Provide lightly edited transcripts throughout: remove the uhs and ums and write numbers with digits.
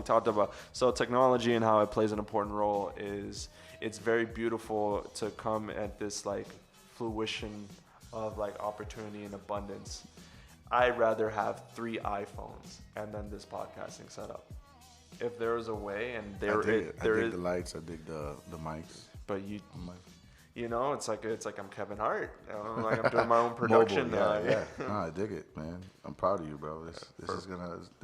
We talked about, so technology and how it plays an important role is, it's very beautiful to come at this like fruition of like opportunity and abundance. I'd rather have 3 iPhones and then this podcasting setup. If there was a way, and I dig the lights, I dig the mics. But you know, it's like I'm Kevin Hart. Like I'm doing my own production. Mobile, yeah. No, I dig it, man. I'm proud of you, bro. This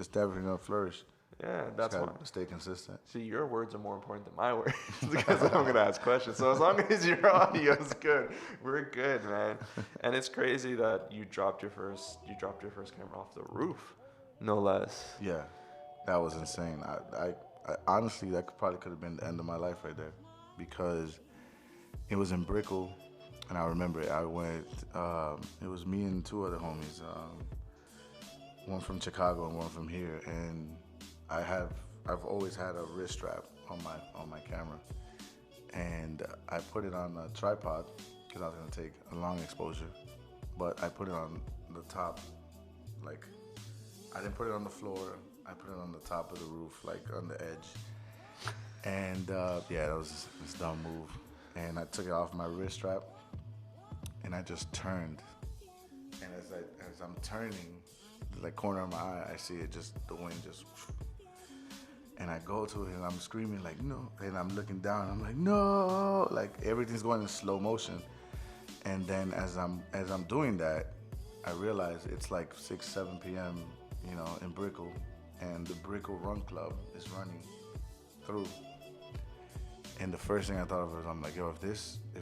definitely gonna flourish. Yeah, that's why. Stay consistent. See, your words are more important than my words because I'm gonna ask questions. So as long as your audio is good, we're good, man. And it's crazy that you dropped your first camera off the roof, no less. Yeah, that was insane. I honestly, that probably could have been the end of my life right there, because it was in Brickell, and I remember it. I went. It was me and 2 other homies, one from Chicago and one from here, and I've always had a wrist strap on my camera, and I put it on a tripod because I was gonna take a long exposure, but I put it on the top, like I didn't put it on the floor. I put it on the top of the roof, like on the edge, and yeah, that was this dumb move. And I took it off my wrist strap, and I just turned, and as I'm turning, the corner of my eye, I see it just, the wind just. And I go to it and I'm screaming like, no. And I'm looking down, I'm like, no. Like everything's going in slow motion. And then as I'm doing that, I realize it's like 6, 7 p.m., you know, in Brickell, and the Brickell Run Club is running through. And the first thing I thought of was, I'm like, yo, if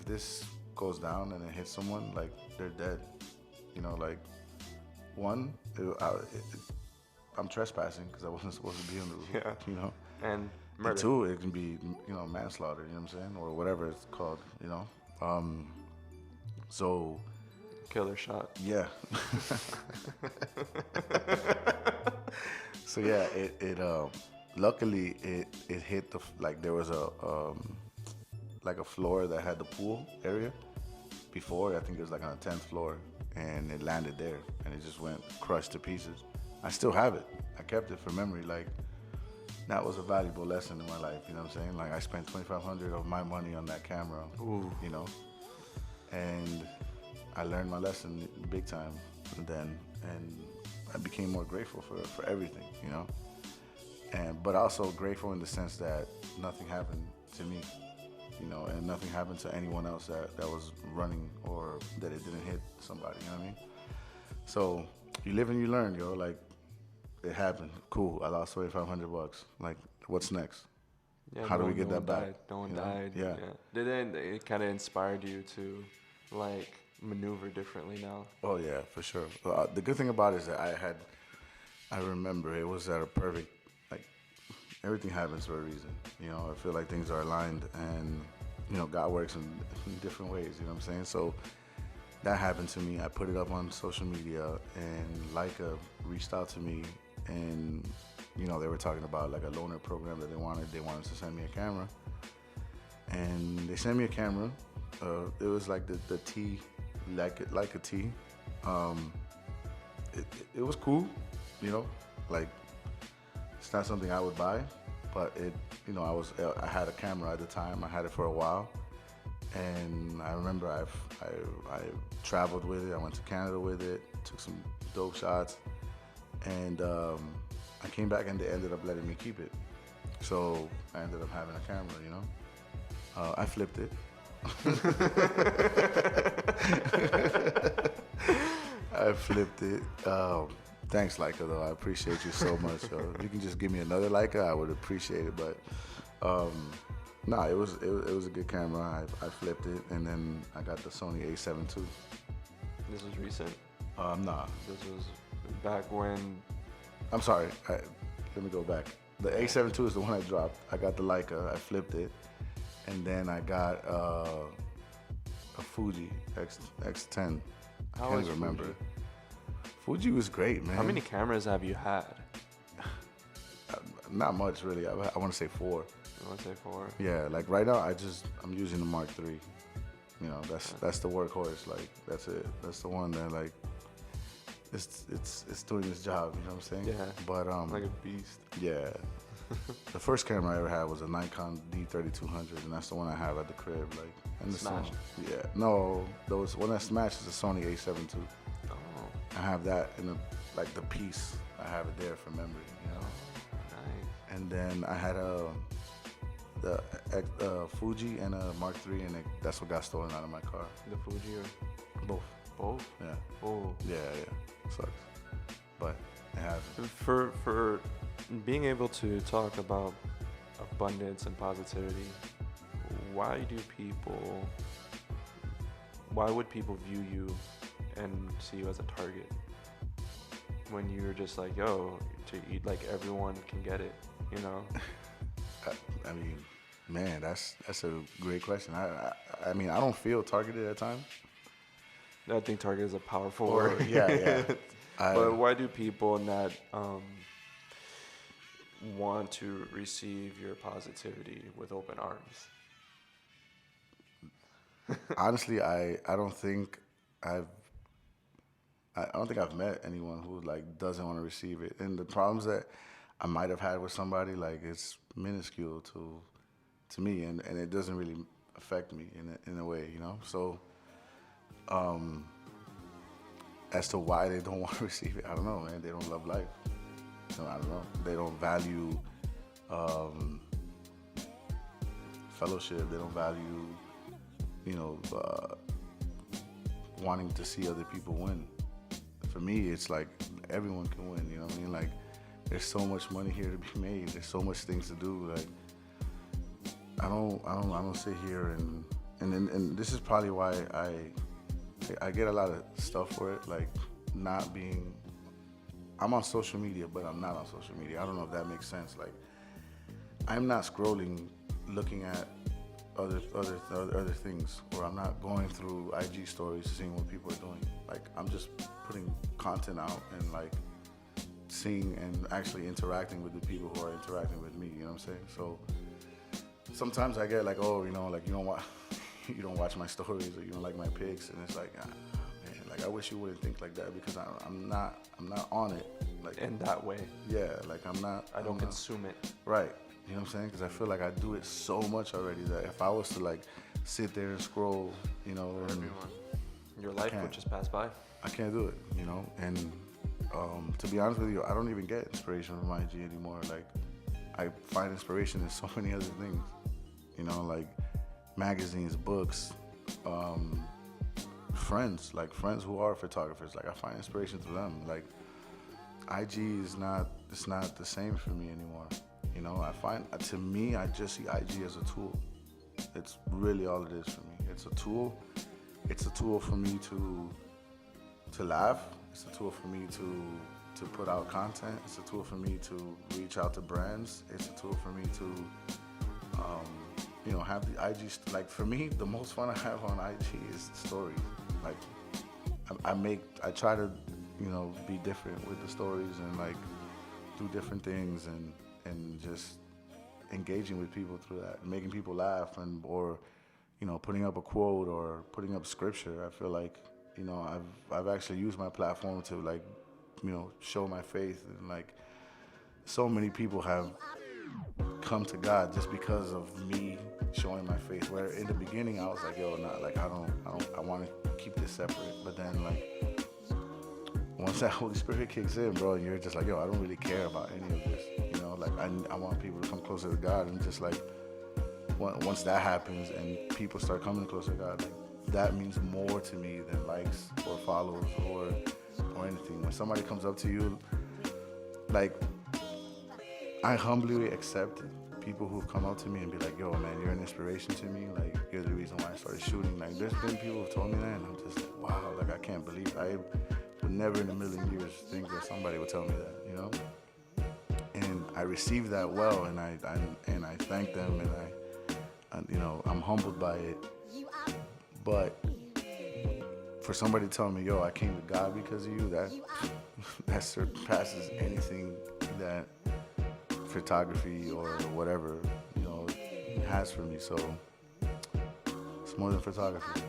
this goes down and it hits someone, like they're dead. You know, like I'm trespassing because I wasn't supposed to be on the roof. Yeah. You know, And murder. And 2, it can be, you know, manslaughter. You know what I'm saying, or whatever it's called. You know, so. Killer shot. Yeah. So yeah, it luckily it hit the, like there was a like a floor that had the pool area before. I think it was like on the 10th floor, and it landed there, and it just went crushed to pieces. I still have it. I kept it for memory. Like that was a valuable lesson in my life. You know what I'm saying? Like I spent $2,500 of my money on that camera. Ooh. You know, and I learned my lesson big time then, and I became more grateful for everything. You know. But also grateful in the sense that nothing happened to me, you know, and nothing happened to anyone else that was running, or that it didn't hit somebody, you know what I mean? So you live and you learn, yo. Like it happened, cool. I lost $2,500. Like what's next? Yeah, How do we get that back? Died. No one you know? died. Yeah. Did it kind of inspired you to like maneuver differently now? Oh yeah, for sure. The good thing about it is that I remember it was at a perfect. Everything happens for a reason, you know. I feel like things are aligned, and you know, God works in different ways. You know what I'm saying? So that happened to me. I put it up on social media, and Leica reached out to me, and you know, they were talking about like a loaner program that they wanted. They wanted to send me a camera, and they sent me a camera. It was like the T, like a T. It was cool, you know, like. It's not something I would buy, but it, you know, I had a camera at the time. I had it for a while, and I remember I traveled with it. I went to Canada with it, took some dope shots, and I came back and they ended up letting me keep it. So I ended up having a camera, you know. I flipped it. I flipped it. Thanks, Leica, though. I appreciate you so much. If you can just give me another Leica, I would appreciate it. But no, it was a good camera. I flipped it, and then I got the Sony A7 II. This was recent. Nah. This was back when. I'm sorry. Let me go back. The A7 II is the one I dropped. I got the Leica. I flipped it, and then I got a Fuji X10. I can't remember. Fuji was great, man. How many cameras have you had? Not much, really. I want to say 4. You want to say 4? Yeah, like right now, I'm using the Mark III. You know, that's the workhorse. Like that's it. That's the one that like it's doing its job. You know what I'm saying? Yeah. But like a beast. Yeah. The first camera I ever had was a Nikon D3200, and that's the one I have at the crib. Like, and the Smash. Yeah, no, those one that smashed is a Sony A7 II. Oh, I have that in the piece. I have it there for memory, you know. nice. And then I had the Fuji and a Mark III, and that's what got stolen out of my car. The Fuji or Both. both? Yeah. Oh. Yeah. Sucks. But it happens. For being able to talk about abundance and positivity, why would people view you and see you as a target when you're just like, yo, to eat, like everyone can get it, you know? I mean, man, that's a great question. I mean, I don't feel targeted at times. I think target is a powerful word. Yeah. But why do people not want to receive your positivity with open arms? Honestly, I don't think I've met anyone who like doesn't want to receive it. And the problems that I might have had with somebody, like, it's minuscule to me, and it doesn't really affect me in a way, you know. So, as to why they don't want to receive it, I don't know, man. They don't love life. So, I don't know. They don't value fellowship. They don't value, you know, wanting to see other people win. For me, it's like everyone can win. You know what I mean? Like, there's so much money here to be made. There's so much things to do. Like, I don't sit here and this is probably why I get a lot of stuff for it. Like, not being, I'm on social media, but I'm not on social media. I don't know if that makes sense. Like, I'm not scrolling, looking at other things, or I'm not going through IG stories seeing what people are doing. Like, I'm just putting content out and like seeing and actually interacting with the people who are interacting with me. You know what I'm saying? So sometimes I get like, oh, you know, like you don't watch my stories, or you don't like my pics, and it's like, man, like I wish you wouldn't think like that, because I'm not on it. Like, In that way. Yeah, like I don't consume it. Right. You know what I'm saying? Because I feel like I do it so much already that if I was to like sit there and scroll, you know, and your life would just pass by. I can't do it, you know. And to be honest with you, I don't even get inspiration from IG anymore. Like, I find inspiration in so many other things, you know, like magazines, books, friends who are photographers. Like, I find inspiration through them. Like, IG is not the same for me anymore. You know, I find, to me, I just see IG as a tool. It's really all it is for me. It's a tool. It's a tool for me to laugh. It's a tool for me to put out content. It's a tool for me to reach out to brands. It's a tool for me to, you know, have the IG. Like, for me, the most fun I have on IG is stories. Like, I try to, you know, be different with the stories and like do different things and just engaging with people through that, making people laugh, or you know, putting up a quote or putting up scripture. I feel like, you know, I've actually used my platform to like, you know, show my faith, and like so many people have come to God just because of me showing my faith. Where in the beginning I was like, yo, not like I want to keep this separate. But then like once that Holy Spirit kicks in, bro, you're just like, yo, I don't really care about any of this. You know, like I want people to come closer to God, and just like once that happens and people start coming closer to God, like that means more to me than likes or follows or anything. When somebody comes up to you, like, I humbly accept people who come up to me and be like, yo, man, you're an inspiration to me. Like, you're the reason why I started shooting. Like, there's been people who've told me that, and I'm just like, wow, like, I can't believe it. I would never in a million years think that somebody would tell me that, you know? And I received that well, and I thank them, and you know, I'm humbled by it. But for somebody to tell me, yo, I came to God because of you, that surpasses anything that photography or whatever, you know, has for me. So it's more than photography.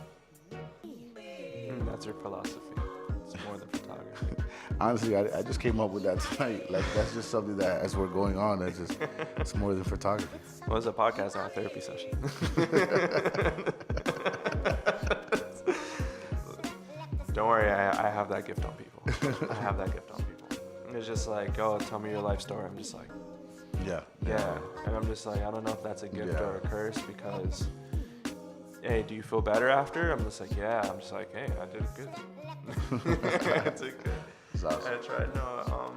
That's your philosophy. It's more than photography. Honestly, I just came up with that tonight. Like, that's just something that, as we're going on, it's more than photography. Well, it's a podcast, not a therapy session. Don't worry, I have that gift on people. I have that gift on people. And it's just like, oh, tell me your life story. I'm just like, yeah. And I'm just like, I don't know if that's a gift or a curse, because, hey, do you feel better after? I'm just like, yeah. I'm just like, hey, I did it good. I did good. That's awesome. I tried. No,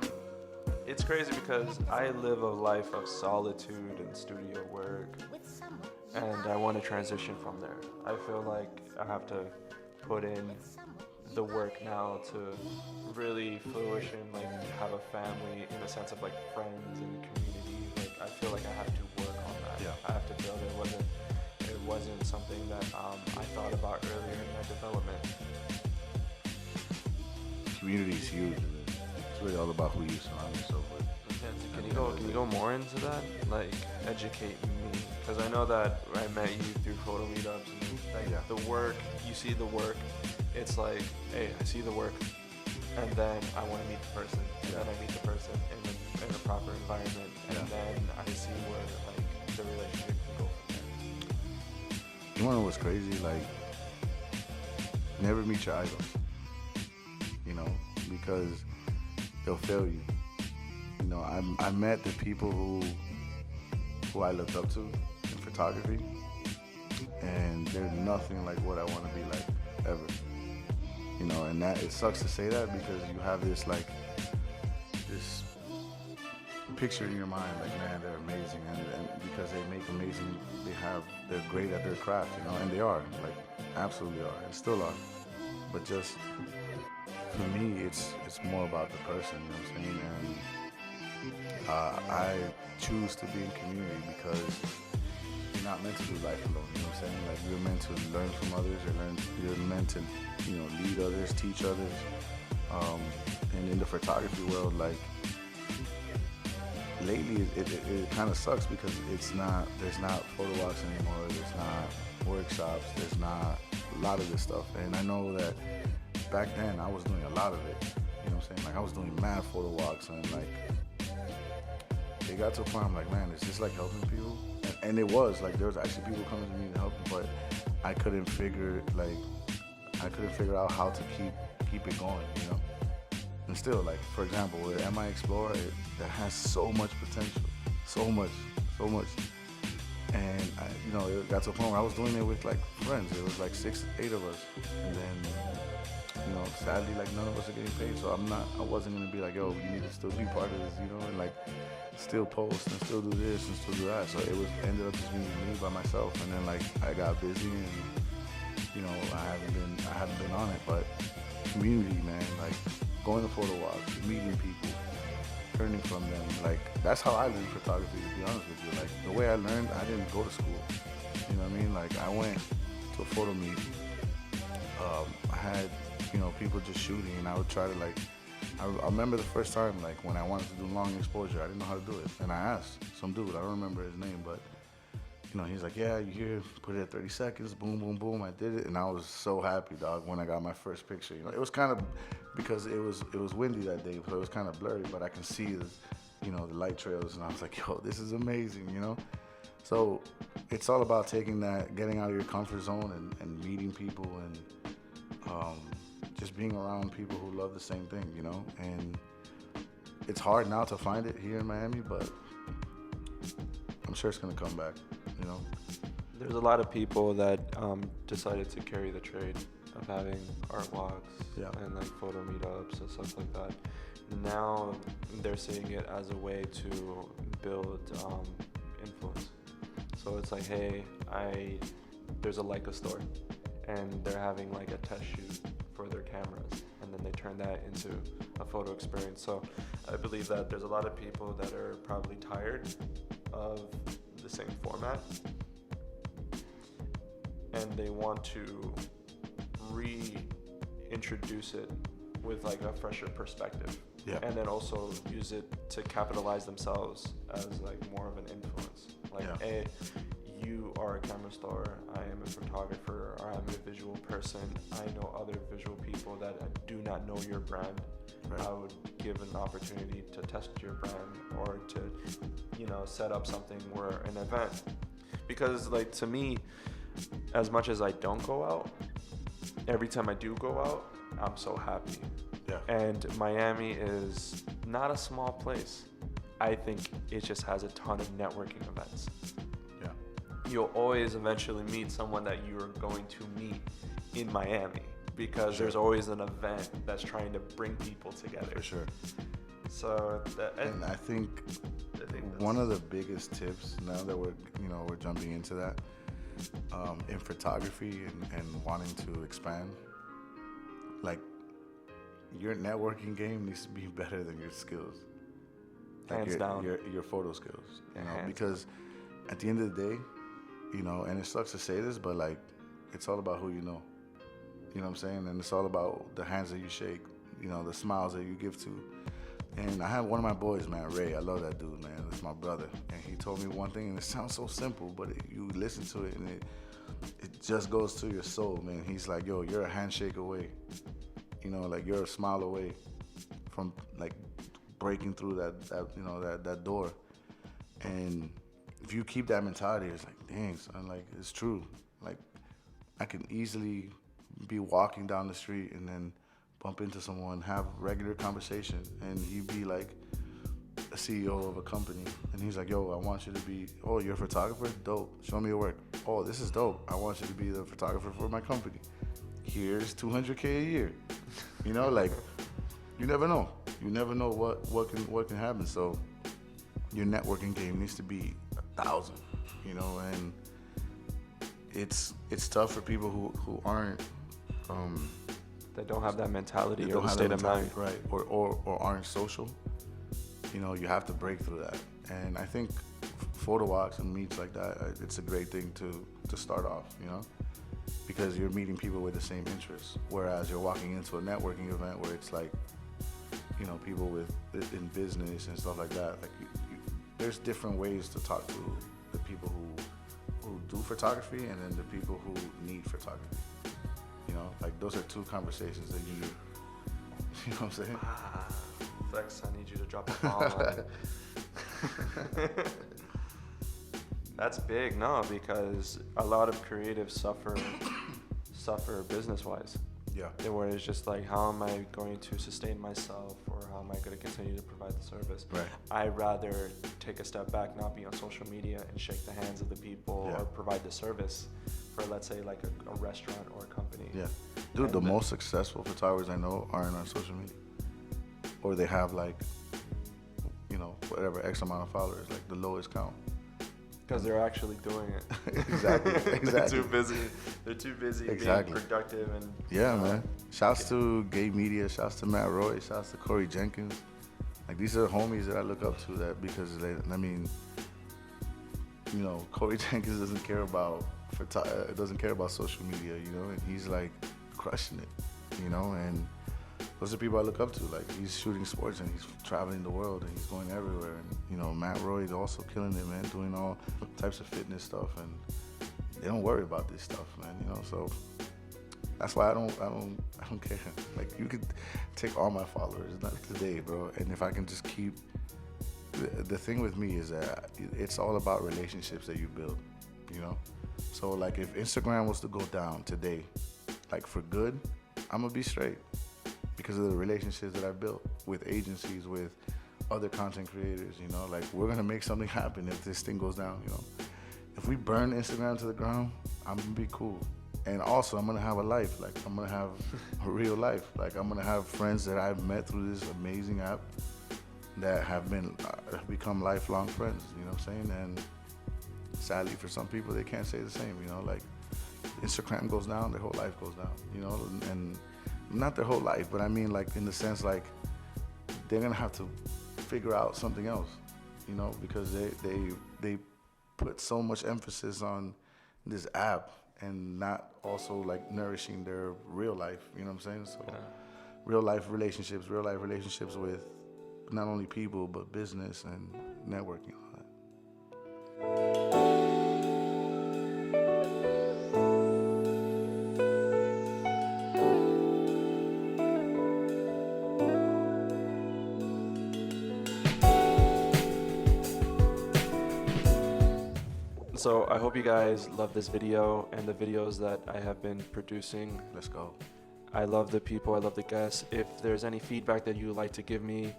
it's crazy because I live a life of solitude and studio work, and I want to transition from there. I feel like I have to put in the work now to really flourish and like have a family in the sense of like friends and community. Like I feel like I have to work on that. Yeah. I have to build it. It wasn't something that I thought about earlier in my development. Community is huge. It's really all about who you surround yourself with. Can you go more into that? Like educate me, because I know that I met you through photo meetups and like the work. You see the work. It's like, hey, I see the work, and then I want to meet the person, and then I meet the person in a proper environment, and then I see where like the relationship can go from there. You wanna know what's crazy? Like, never meet your idols. You know, because they'll fail you. You know, I met the people who I looked up to in photography, and they're nothing like what I want to be like ever. You know, and that it sucks to say that, because you have this picture in your mind, like, man, they're amazing, and because they make amazing, they're great at their craft, you know, and they are, like, absolutely are, and still are. But just for me, it's more about the person, you know what I'm saying? And I choose to be in community because you're not meant to do life alone, you know what I'm saying? Like, you're meant to learn from others, you're meant to, you know, lead others, teach others. And in the photography world, like, lately it kind of sucks because there's not photo walks anymore, there's not workshops, there's not a lot of this stuff. And I know that back then I was doing a lot of it, you know what I'm saying? Like, I was doing mad photo walks, and like, it got to a point I'm like, man, is this like helping people? And it was, like, there was actually people coming to me to help me, but I couldn't figure out how to keep it going, you know? And still, like, for example, with MI Explorer, it has so much potential, so much. And you know, it got to a point where I was doing it with like friends. It was like 6, 8 of us, and then, you know, sadly, like, none of us are getting paid. So I wasn't gonna be like, yo, you need to still be part of this, you know, and like still post and still do this and still do that. So it ended up just being me by myself. And then like I got busy, and you know, I haven't been on it. But community, man, like going to photo walks, meeting people, learning from them. Like, that's how I learned photography, to be honest with you. Like, the way I learned, I didn't go to school. You know what I mean? Like, I went to a photo meet. I had, you know, people just shooting, and I would try to, like, I remember the first time, like, when I wanted to do long exposure, I didn't know how to do it. And I asked some dude, I don't remember his name, but, you know, he's like, yeah, you here, put it at 30 seconds, boom, boom, boom. I did it, and I was so happy, dog, when I got my first picture. You know, it was kind of, because it was windy that day, so it was kind of blurry, but I can see the, you know, the light trails, and I was like, yo, this is amazing, you know? So it's all about taking that, getting out of your comfort zone and meeting people, and just being around people who love the same thing, you know? And it's hard now to find it here in Miami, but I'm sure it's gonna come back, you know? There's a lot of people that decided to carry the trade of having art walks and like photo meetups and stuff like that. Now they're seeing it as a way to build influence. So it's like, hey, there's a Leica store, and they're having like a test shoot for their cameras, and then they turn that into a photo experience. So I believe that there's a lot of people that are probably tired of the same format, and they want to reintroduce it with like a fresher perspective, and then also use it to capitalize themselves as like more of an influence. Like, hey, you are a camera store, I am a photographer, or I'm a visual person, I know other visual people that do not know your brand. Right. I would give an opportunity to test your brand or to, set up something where an event. Because like to me, as much as I don't go out, every time I do go out, I'm so happy. Yeah. And Miami is not a small place. I think it just has a ton of networking events. Yeah. You'll always eventually meet someone that you're going to meet in Miami because Sure. there's always an event that's trying to bring people together. For sure. So And I think one of the biggest tips now that we're jumping into that in photography and wanting to expand, like your networking game needs to be better than your skills. Like hands down. Your photo skills, Hands because at the end of the day, and it sucks to say this, but like it's all about who you know. You know what I'm saying? And it's all about the hands that you shake, the smiles that you give to. And I have one of my boys, man, Ray. I love that dude, man. That's my brother. And he told me one thing, and it sounds so simple, but you listen to it, and it just goes to your soul, man. He's like, yo, you're a handshake away. Like you're a smile away from like breaking through that door. And if you keep that mentality, it's like, dang, son, like it's true. Like I can easily be walking down the street and then bump into someone, have regular conversation, and he'd be like a CEO of a company, and he's like, yo, I want you to be, oh, you're a photographer? Dope. Show me your work. Oh, this is dope. I want you to be the photographer for my company. Here's $200K a year. Like you never know. You never know what can happen. So your networking game needs to be 1,000. And it's tough for people who aren't They don't have that mentality or the state of mind. Right, or aren't social. You have to break through that. And I think photo walks and meets like that, it's a great thing to start off, because you're meeting people with the same interests. Whereas you're walking into a networking event where it's like, people in business and stuff like that. Like there's different ways to talk to the people who do photography and then the people who need photography. Like those are two conversations that you need. You know what I'm saying? Flex, I need you to drop a bomb on it. That's big, no, because a lot of creatives suffer business-wise. Yeah. Where it's just like, how am I going to sustain myself, or how am I going to continue to provide the service? Right. I'd rather take a step back, not be on social media, and shake the hands of the people or provide the service for, let's say, like a restaurant or a company. Yeah. Dude, the most successful photographers I know aren't on social media. Or they have like, whatever X amount of followers, like the lowest count. Because they're actually doing it. Exactly. They're too busy. They're too busy being productive and. Yeah, man. Shouts to Gay Media. Shouts to Matt Roy. Shouts to Corey Jenkins. Like these are homies that I look up to. That because Corey Jenkins doesn't care about social media. And he's like crushing it. And those are people I look up to. Like he's shooting sports and he's traveling the world and he's going everywhere. And Matt Roy is also killing it, man, doing all types of fitness stuff. And they don't worry about this stuff, man. So that's why I don't care. Like you could take all my followers, not today, bro. And if I can just keep the thing with me is that it's all about relationships that you build. So like if Instagram was to go down today, like for good, I'm gonna be straight. Because of the relationships that I built with agencies, with other content creators, like we're gonna make something happen if this thing goes down, If we burn Instagram to the ground, I'm gonna be cool. And also I'm gonna have a life, like I'm gonna have a real life. Like I'm gonna have friends that I've met through this amazing app that have become lifelong friends, you know what I'm saying? And sadly for some people, they can't say the same, like Instagram goes down, their whole life goes down, and not their whole life, but I mean like in the sense like they're gonna have to figure out something else, because they put so much emphasis on this app and not also like nourishing their real life, you know what I'm saying? So real life relationships with not only people but business and networking, all that. So I hope you guys love this video and the videos that I have been producing. Let's go. I love the people, I love the guests. If there's any feedback that you would like to give me,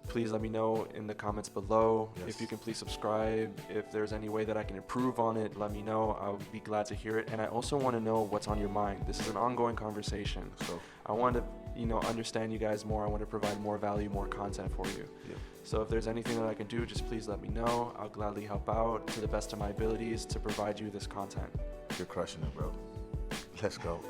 please let me know in the comments below. Yes. If you can please subscribe. If there's any way that I can improve on it, let me know. I'll be glad to hear it. And I also want to know what's on your mind. This is an ongoing conversation. So I want to, understand you guys more. I want to provide more value, more content for you. yeah. So if there's anything that I can do, just please let me know. I'll gladly help out to the best of my abilities to provide you this content. You're crushing it, bro. Let's go.